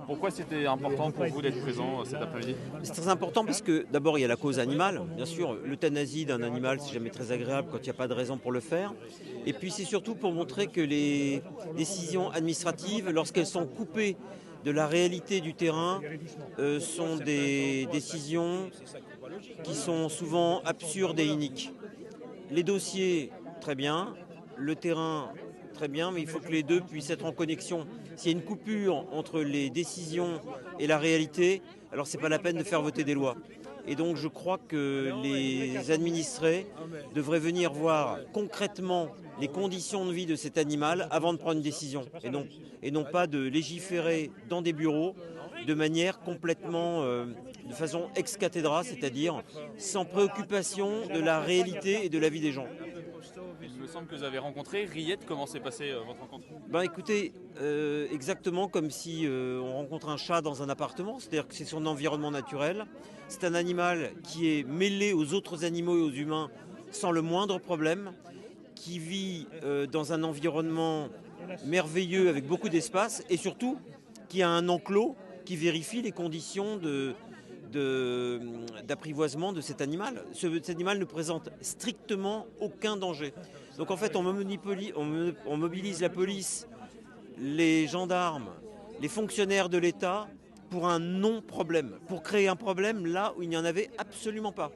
Pourquoi c'était important pour vous d'être présent cet après-midi? C'est très important parce que d'abord il y a la cause animale, bien sûr, l'euthanasie d'un animal c'est jamais très agréable quand il n'y a pas de raison pour le faire. Et puis c'est surtout pour montrer que les décisions administratives, lorsqu'elles sont coupées de la réalité du terrain, sont des décisions qui sont souvent absurdes et iniques. Les dossiers, très bien, le terrain, très bien, mais il faut que les deux puissent être en connexion. S'il y a une coupure entre les décisions et la réalité, alors c'est pas la peine de faire voter des lois. Et donc je crois que les administrés devraient venir voir concrètement les conditions de vie de cet animal avant de prendre une décision. Et non pas de légiférer dans des bureaux de manière complètement, de façon ex cathedra, c'est-à-dire sans préoccupation de la réalité et de la vie des gens. Il me semble que vous avez rencontré Riette. Comment s'est passée votre rencontre? Ben écoutez, exactement comme si on rencontre un chat dans un appartement, c'est-à-dire que c'est son environnement naturel. C'est un animal qui est mêlé aux autres animaux et aux humains sans le moindre problème, qui vit dans un environnement merveilleux avec beaucoup d'espace et surtout qui a un enclos qui vérifie les conditions d'apprivoisement de cet animal. Cet animal ne présente strictement aucun danger. Donc en fait, on mobilise la police, les gendarmes, les fonctionnaires de l'État pour un non-problème, pour créer un problème là où il n'y en avait absolument pas.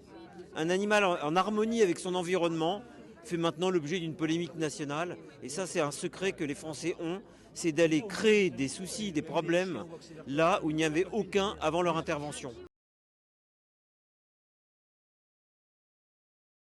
Un animal en harmonie avec son environnement fait maintenant l'objet d'une polémique nationale. Et ça, c'est un secret que les Français ont, c'est d'aller créer des soucis, des problèmes là où il n'y avait aucun avant leur intervention.